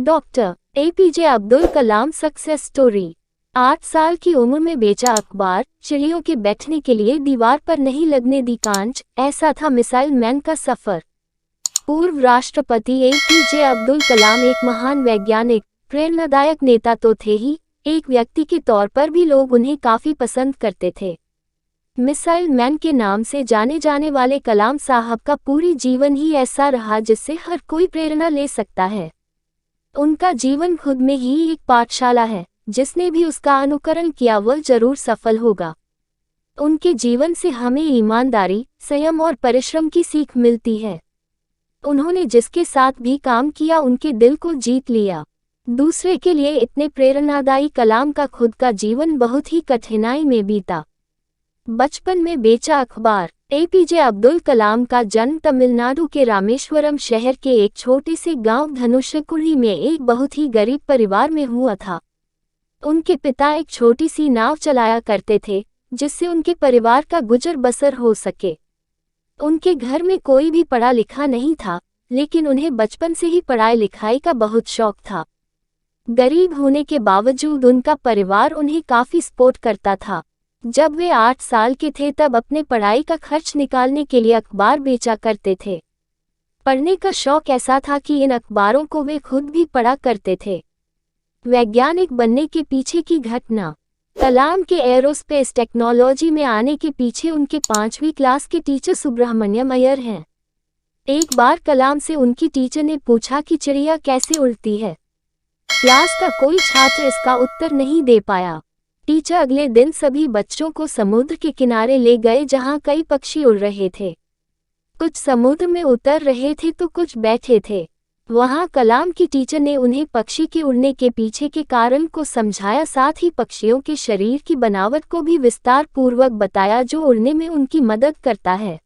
Doctor APJ Abdul Kalam success story. 8 साल की उम्र में बेचा अखबार, चिड़ियों के बैठने के लिए दीवार पर नहीं लगने दी कांच, ऐसा था मिसाइल मैन का सफर। पूर्व राष्ट्रपति एपीजे अब्दुल कलाम एक महान वैज्ञानिक, प्रेरणादायक नेता तो थे ही, एक व्यक्ति के तौर पर भी लोग उन्हें काफी पसंद करते थे। मिसाइल मैन के नाम से जाने जाने वाले कलाम साहब का पूरी जीवन ही ऐसा रहा जिससे हर कोई प्रेरणा ले सकता है। उनका जीवन खुद में ही एक पाठशाला है, जिसने भी उसका अनुकरण किया वह जरूर सफल होगा। उनके जीवन से हमें ईमानदारी, संयम और परिश्रम की सीख मिलती है। उन्होंने जिसके साथ भी काम किया उनके दिल को जीत लिया। दूसरे के लिए इतने प्रेरणादायी कलाम का खुद का जीवन बहुत ही कठिनाई में बीता। बचपन में बेचा अखबार। एपीजे अब्दुल कलाम का जन्म तमिलनाडु के रामेश्वरम शहर के एक छोटे से गांव धनुषकुडी में एक बहुत ही गरीब परिवार में हुआ था। उनके पिता एक छोटी सी नाव चलाया करते थे, जिससे उनके परिवार का गुजर बसर हो सके। उनके घर में कोई भी पढ़ा लिखा नहीं था, लेकिन उन्हें बचपन से ही पढ़ाई लिखाई का बहुत शौक था। गरीब होने के बावजूद उनका परिवार उन्हें काफी सपोर्ट करता था। जब वे 8 साल के थे तब अपने पढ़ाई का खर्च निकालने के लिए अखबार बेचा करते थे। पढ़ने का शौक ऐसा था कि इन अखबारों को वे खुद भी पढ़ा करते थे। वैज्ञानिक बनने के पीछे की घटना। कलाम के एरोस्पेस टेक्नोलॉजी में आने के पीछे उनके 5वीं क्लास के टीचर सुब्रह्मण्यम अय्यर हैं। एक बार कलाम से उनकी टीचर ने पूछा कि चिड़िया कैसे उड़ती है। क्लास का कोई छात्र इसका उत्तर नहीं दे पाया। टीचर अगले दिन सभी बच्चों को समुद्र के किनारे ले गए जहां कई पक्षी उड़ रहे थे। कुछ समुद्र में उतर रहे थे तो कुछ बैठे थे। वहां कलाम की टीचर ने उन्हें पक्षी के उड़ने के पीछे के कारण को समझाया, साथ ही पक्षियों के शरीर की बनावट को भी विस्तार पूर्वक बताया जो उड़ने में उनकी मदद करता है।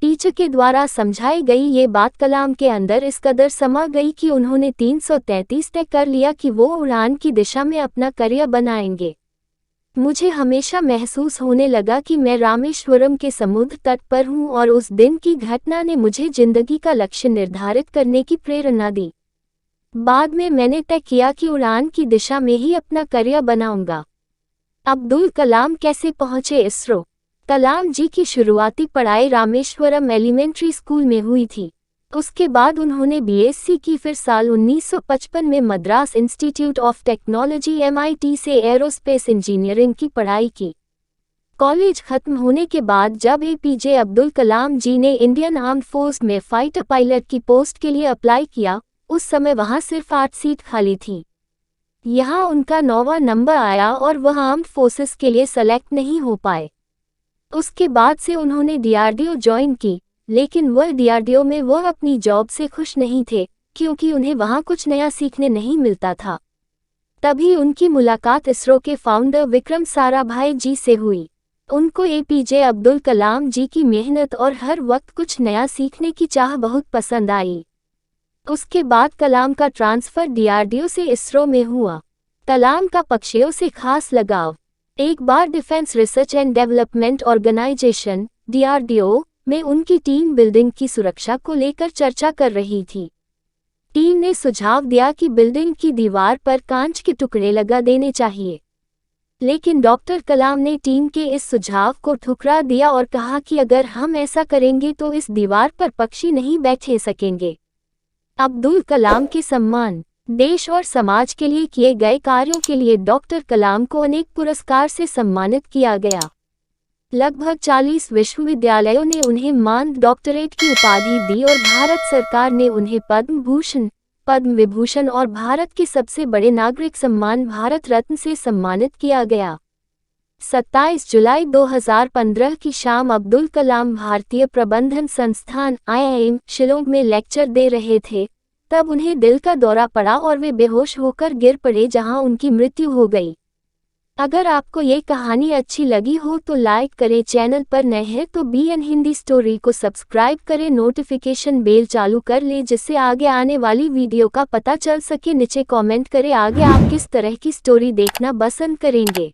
टीचर के द्वारा समझाई गई ये बात कलाम के अंदर इस कदर समा गई कि उन्होंने 333 तय कर लिया कि वो उड़ान की दिशा में अपना करियर बनाएंगे। मुझे हमेशा महसूस होने लगा कि मैं रामेश्वरम के समुद्र तट पर हूं और उस दिन की घटना ने मुझे जिंदगी का लक्ष्य निर्धारित करने की प्रेरणा दी। बाद में मैंने तय किया कि उड़ान की दिशा में ही अपना करियर बनाऊंगा। अब्दुल कलाम कैसे पहुंचे इसरो। कलाम जी की शुरुआती पढ़ाई रामेश्वरम एलिमेंट्री स्कूल में हुई थी। उसके बाद उन्होंने बीएससी की, फिर साल 1955 में Madras institute of technology MIT से एरोस्पेस इंजीनियरिंग की पढ़ाई की। कॉलेज खत्म होने के बाद जब एपीजे अब्दुल कलाम जी ने इंडियन आर्म्ड फोर्स में फाइटर पायलट की पोस्ट के लिए अप्लाई किया, उस समय वहां सिर्फ 8 सीट खाली थी। यहां उनका 9वां नंबर आया और वह आर्म्ड फोर्सेस के लिए सेलेक्ट नहीं हो पाए। उसके बाद से उन्होंने DRDO ज्वाइन की, लेकिन वह DRDO में वह अपनी जॉब से खुश नहीं थे, क्योंकि उन्हें वहां कुछ नया सीखने नहीं मिलता था। तभी उनकी मुलाकात इसरो के फाउंडर विक्रम साराभाई जी से हुई। उनको एपीजे अब्दुल कलाम जी की मेहनत और हर वक्त कुछ नया सीखने की चाह बहुत पसंद आई। उसके बाद कलाम का ट्रांसफर DRDO से इसरो में हुआ। कलाम का पक्षियों से खास लगाव। एक बार defence research and development organisation DRDO में उनकी टीम बिल्डिंग की सुरक्षा को लेकर चर्चा कर रही थी। टीम ने सुझाव दिया कि बिल्डिंग की दीवार पर कांच के टुकड़े लगा देने चाहिए, लेकिन डॉक्टर कलाम ने टीम के इस सुझाव को ठुकरा दिया और कहा कि अगर हम ऐसा करेंगे तो इस दीवार पर पक्षी नहीं बैठे सकेंगे। अब्दुल कलाम के सम्मान। देश और समाज के लिए किए गए कार्यों के लिए डॉक्टर कलाम को अनेक पुरस्कार से सम्मानित किया गया। लगभग 40 विश्वविद्यालयों ने उन्हें मानद डॉक्टरेट की उपाधि दी और भारत सरकार ने उन्हें पद्म भूषण, पद्म विभूषण और भारत के सबसे बड़े नागरिक सम्मान भारत रत्न से सम्मानित किया गया। 27 जुलाई 2015 की शाम अब्दुल कलाम भारतीय प्रबंधन संस्थान IIM शिलोंग में लेक्चर दे रहे थे, तब उन्हें दिल का दौरा पड़ा और वे बेहोश होकर गिर पड़े, जहां उनकी मृत्यु हो गई। अगर आपको ये कहानी अच्छी लगी हो तो लाइक करें, चैनल पर नए हैं तो BN हिंदी स्टोरी को सब्सक्राइब करें, नोटिफिकेशन बेल चालू कर लें जिससे आगे आने वाली वीडियो का पता चल सके। नीचे कमेंट करें आगे आप किस तरह की स्टोरी देखना पसंद करेंगे।